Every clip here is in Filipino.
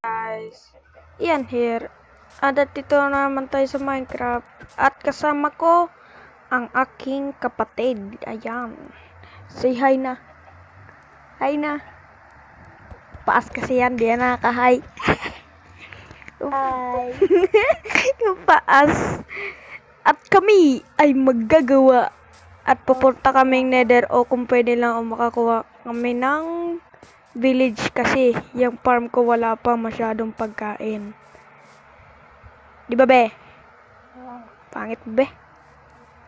Guys, Ian here. At dito na naman tayo sa Minecraft. At kasama ko ang aking kapatid. Ayan. Say hi na. Hi na. Paas kasi yan. Di yan nakaka-hi. Hi. Yung paas. At kami ay maggagawa. At pupunta kaming nether o kung pwede lang o makakuha kami ng village kasi yung farm ko wala pa masyadong pagkain. Di ba, be? Pangit, be.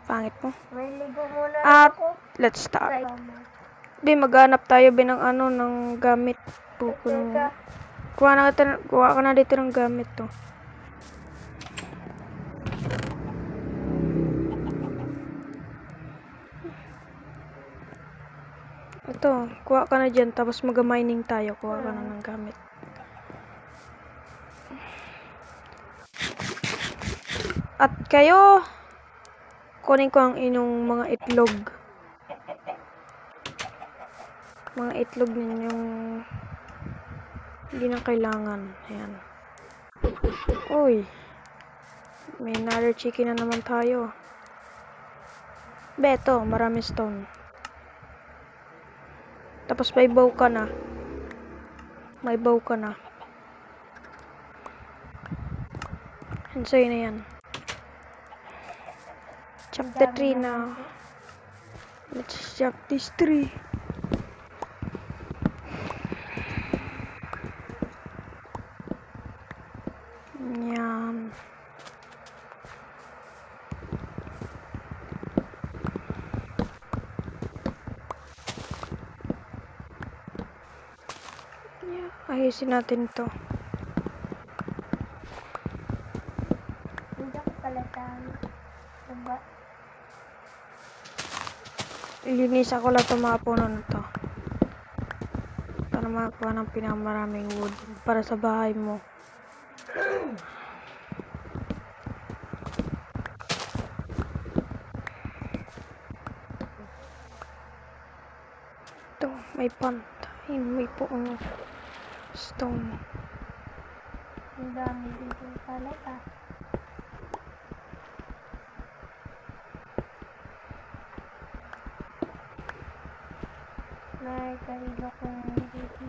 Pangit mo. May ligo muna At ako. let's start. Be, maghanap tayo be ng ng gamit. Teka. Kuha ka na dito ng gamit to. Ito, kuha ka na dyan, tapos mag-mining tayo. Kuha ka na ng gamit. At kayo, kunin ko ang inyong mga itlog. Mga itlog ninyong hindi na kailangan. Ayan. Uy. May another chicken na naman tayo. Beto, marami stone. Tapos may bow ka na. May bow ka na. And sa'yo na yan. Chop the tree now. Let's chop this tree. Yan. Ayusin natin to. Hindi ako palatan. Diba? Ilinis ako lang itong mga puno na to. Para makakuha ng pinakamaraming wood para sa bahay mo. Ito, may pantay, may puno. Stone. Ang dami dito palata. May karilo ko dito.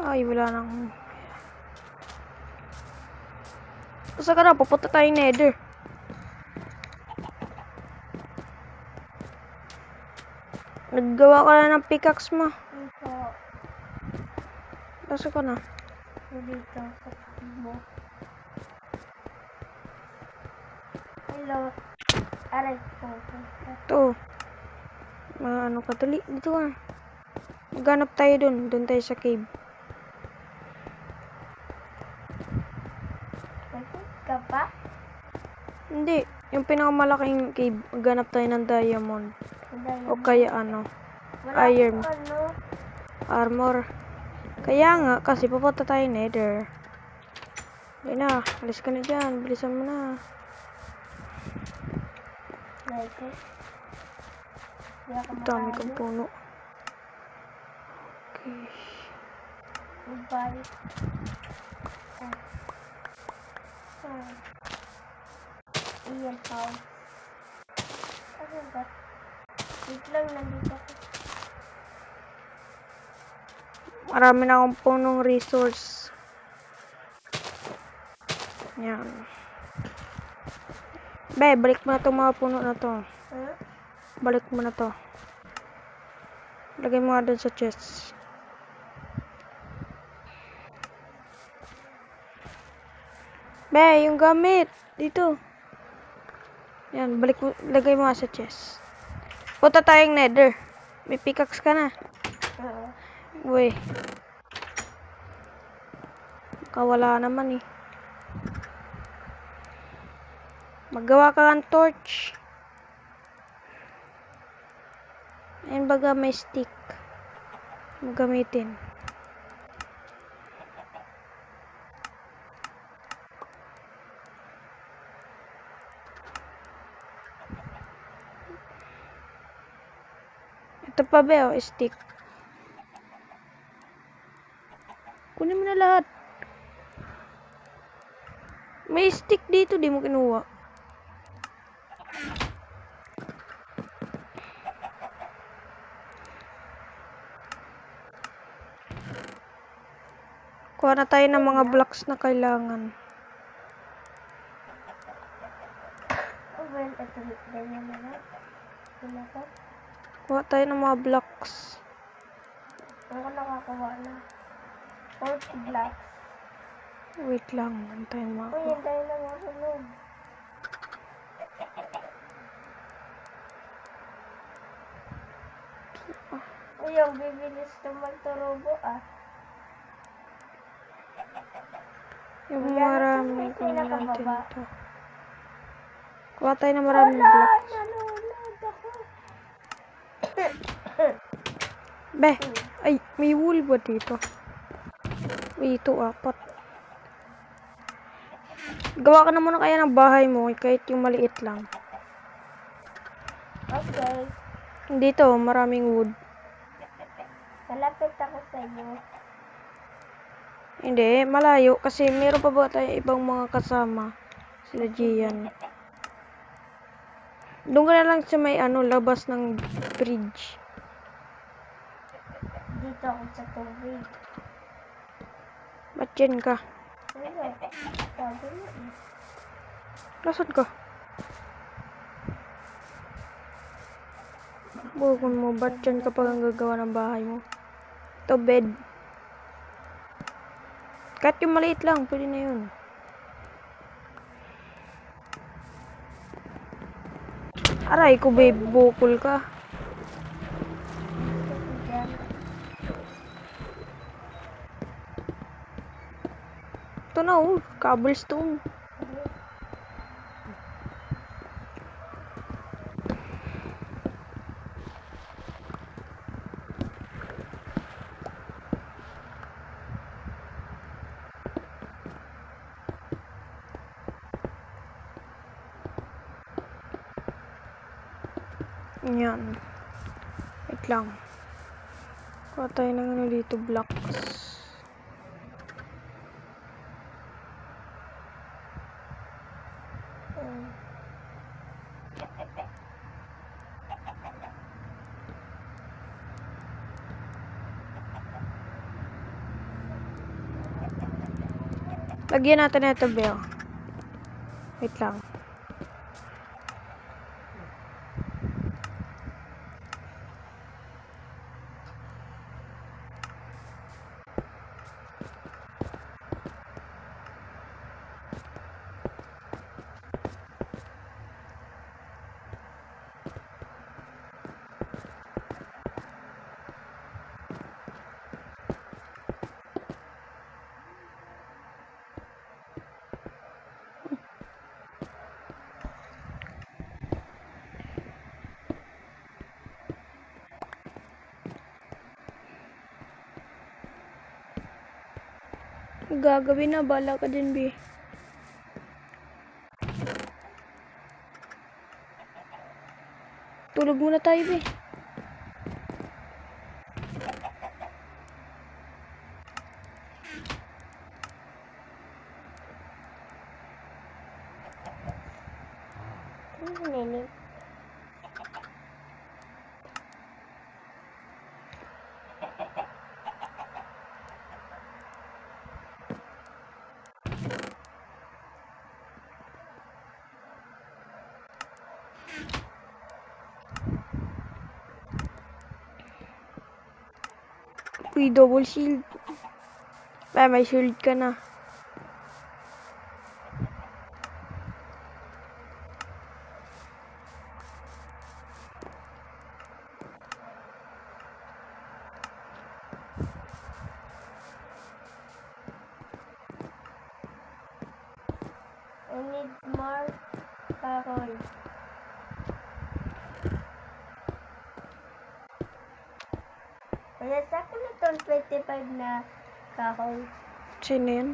Ay, wala nang... Basta ka na, pupunta tayo nether. Naggawa ka na ng pickaxe mo. Dito. Basta ka na. Dito sa tubo. Hello. Aray ko. Ito. Mga ano ka, dali. Dito ka. Maghanap tayo dun. Dun tayo sa cave. Ka pa? Hindi. Yung pinakamalaking cave. Maghanap tayo ng diamond. O kaya ano. Wala Iron. akong ano. Armor. Kaya nga, kasi pupunta tayo nether. Hindi na. Alis ka na dyan. Bilisan mo na. Like it. Dami kong puno. Okay. Goodbye. Iyan house. Ano ba? Wait lang, nandito ako. Marami na akong punong resource. Yan. Be, balik mo na itong mga puno na to. Huh? Balik mo na to. Lagay mo nga dun sa chest. Be, yung gamit. Dito. Yan, balik mo. Lagay mo nga sa chest. Punta tayong nether. May pickaxe ka na. Uy. Kawala naman eh. Maggawa ka ng torch. Ayan baga may stick. Magamitin. Ito pa ba, oh, stick. Kunin mo na lahat. May stick dito, di mo kinuha. Kuha na tayo ng mga blocks na kailangan. Oh, well, ito ganyan na lang. Wala ko. Kuha tayo ng mga blocks. Ako nakakuha na. 40 blocks. Wait lang, antayin mo Uy, ako. yan tayo na mga sunog. Uy, yung bibilis na magturubo ah. Yung Wala na marami sila, kunin sila natin kababa. ito. Kuha tayo ng maraming Wala! blocks. Nalulod ako. Beh, ay, may wool ba dito? Uy, ito, 4. Gawa ka na muna kaya ng bahay mo, kahit yung maliit lang. Okay. Dito, maraming wood. Malapit ako sa iyo. Hindi, malayo. Kasi meron pa ba tayo ibang mga kasama? Sila Gian. Doon ka na lang sa may labas ng bridge. Dito ako sa tubig. Ba't dyan ka? Wala. Sabi mo eh. Nasaan ka? Bukon mo, ba't dyan ka pag ang gagawa ng bahay mo? Ito, bed. Kahit yung maliit lang, pwede na yun. Aray ko, babe, bukol ka. Kasi dyan. Ito na, cobblestone. Yan. Wait lang. Kuha tayo ng dito, blocks. Lagyan natin na ito, Bel. Wait lang. Gagawin na, bala ka din, B. Tulog muna tayo, B. Nene. Uy, double shield. May shield ka na. I need more kahoy. Kaya sa akin itong 25 na kahoy. Sino yun?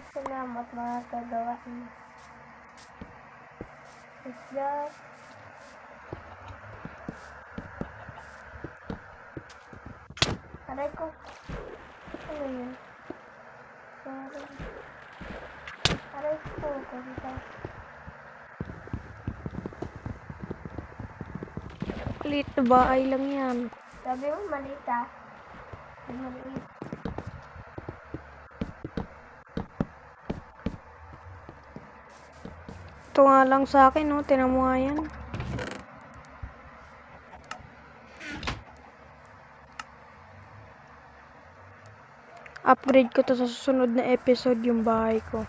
salamat mga kagawa mo. Isda. Aray ko. Ano yun? Sorry. Aray ko. Ganda. Liit na bahay lang yan. Sabi mo maliit ah. Ay, maliit. Ito nga lang sa akin, no? Tinan mo nga yan. Upgrade ko to sa susunod na episode yung bahay ko.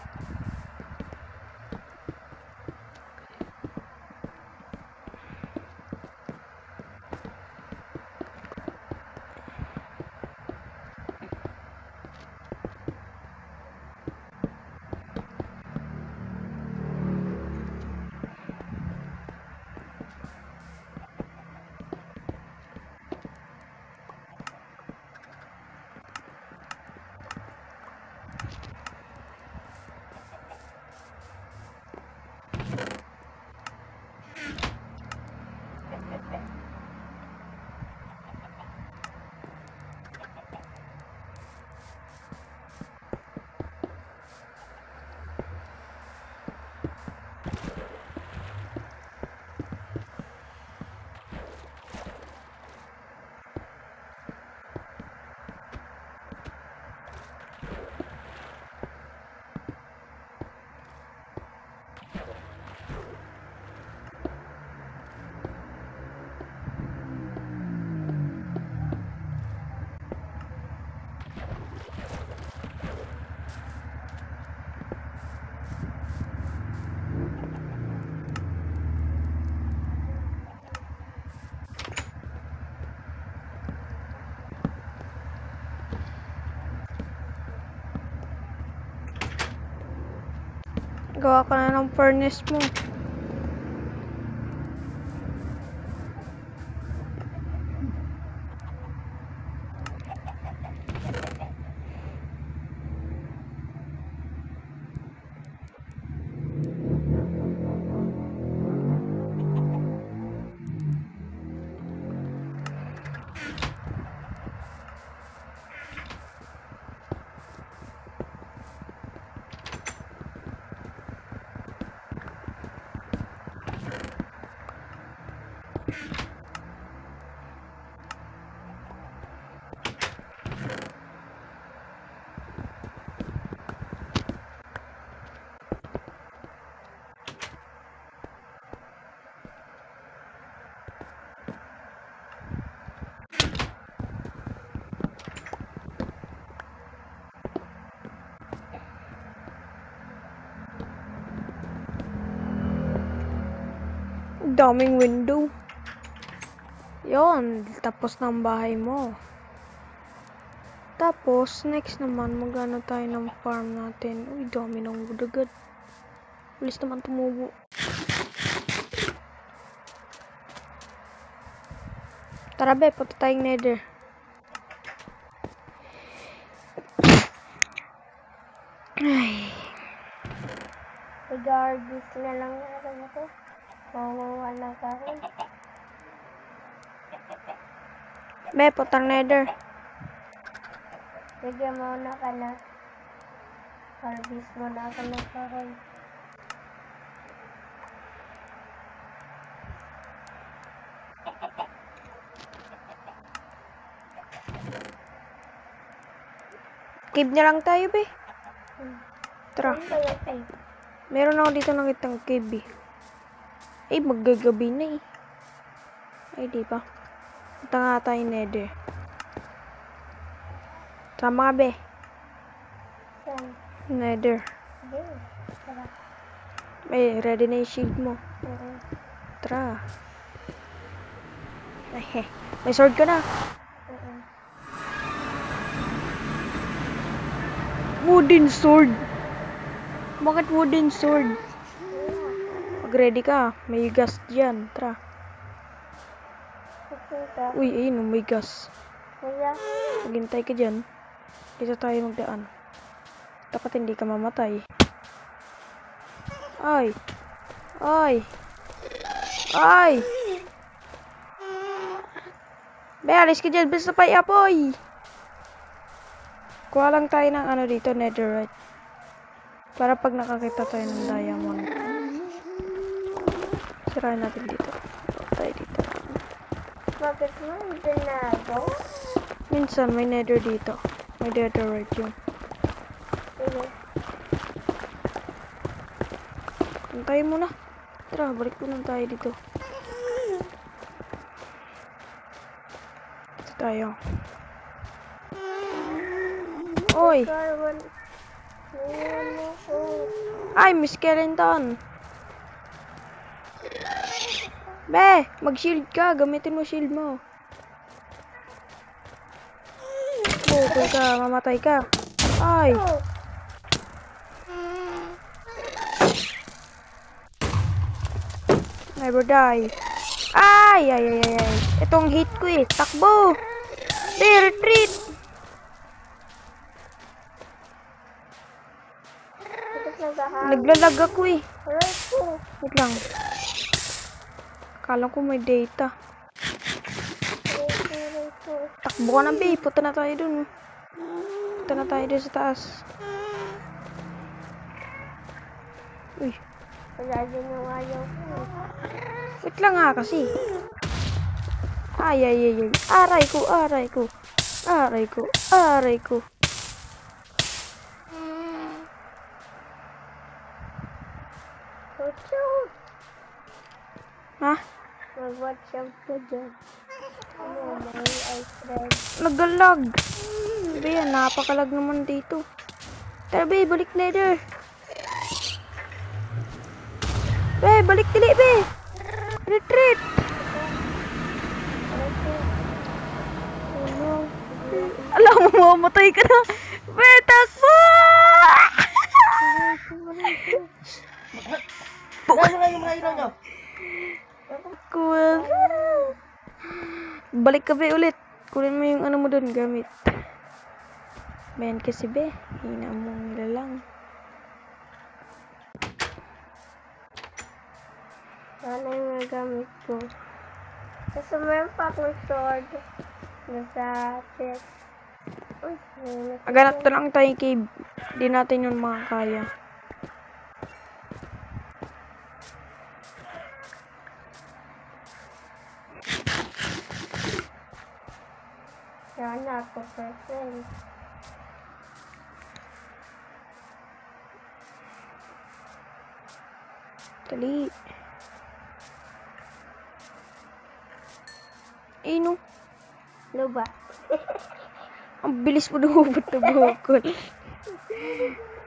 Gawa ka na ng furnace mo. Daming window. Yon, tapos ng bahay mo. Tapos, next naman, magano tayo ng farm natin. Uy, dami ng wood agad. Bilis naman tumubo. Tara be, punta tayong nether. Ay. Regardless na lang natin ito. Mawawa na karon. Be, puntang nether. Sige muna ka na. Harvest mo na ako ng karon. Cave na lang tayo be. Tara. Ano ba yung cave? Meron ako dito nakitang cave eh. Ay, maggagabi na eh. Ay, di ba? Punta nga tayo nether. Tama ka be. Saan? Nether. Sige. Tara. Ay, ready na yung shield mo. Oo. Tara. Ay, may sword ka na. Oo. Wooden sword. Bakit wooden sword? Pag ready ka, may gas dyan. Tara. Pupunta. Uy, ayun, may gas. Kuya. Maghintay ka dyan. Dito tayo magdaan. Dapat hindi ka mamatay. Ay! Ay! Ay! Be, alis ka dyan. Basta pa apoy! Kuha lang tayo ng ano dito, netherite. Para pag nakakita tayo ng diamond. Sirain natin dito. Tayo dito. Bakit mo hindi nagaw? Minsan may nether dito. May netherite yun. Sige. Antayin mo na. Tara, balik mo lang tayo dito. Dito tayo. Oy! Carbon. Ngayon mo ko. Ay, Miss Skeleton! Be, mag-shield ka. Gamitin mo shield mo. Bukol ka, mamatay ka. Ay! Oh. Never die. Ay, ay, ay, ay, ay. Itong hit ko eh. Takbo! Be, retreat! Bakit nagahang? Naglalag ako eh. Aray ko. Wait lang. Akala ko may data. Aray ko. Takbo ka na, be. Punta na tayo dun. Punta na tayo dun sa taas. Uy. Wala din yung ayaw ko. Wait lang nga kasi. Ay, ay, ay, ay. Aray ko, aray ko. Aray ko, aray ko. Watch out. Ha? Mag-watch out ko dyan. Ano, may ice red. Nagalag. Be, napakalag naman dito. Tara, be, balik nether. Be, balik dili, be. Retreat. Aray ko. Ano? Alam mo, mamatay ka na. Be, taas mo. Cool. Balik ka, be, ulit. Kunin mo yung ano mo dun, gamit. Ben, kasi, be. Hina mong nilalang. Ano yung mga gamit ko? Kasi meron pa akong sword. Nasa chest. Uy, may Aganap na lang tayong cave. Di natin yun makakaya. sana ako person. Dali. Ino. Luba. Ang bilis mo dumubot na bukol.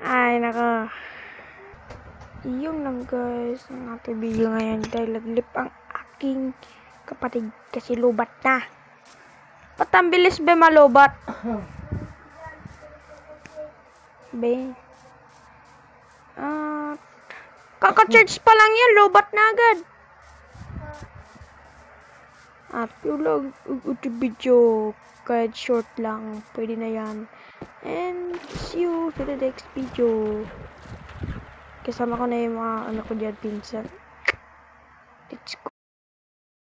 Ay, naka. Yun lang guys. Ang ating video ngayon. Dahil naglip ang aking kapatid. Kasi lubat na. Ba't ang bilis be malubat? Be. Kaka-charge pa lang yan. Lubat na agad. At yun lang. Yung video. Kahit short lang. Pwede na yan. And see you to the next video. Kasama ko na yung mga anak ko dyan, pinsan.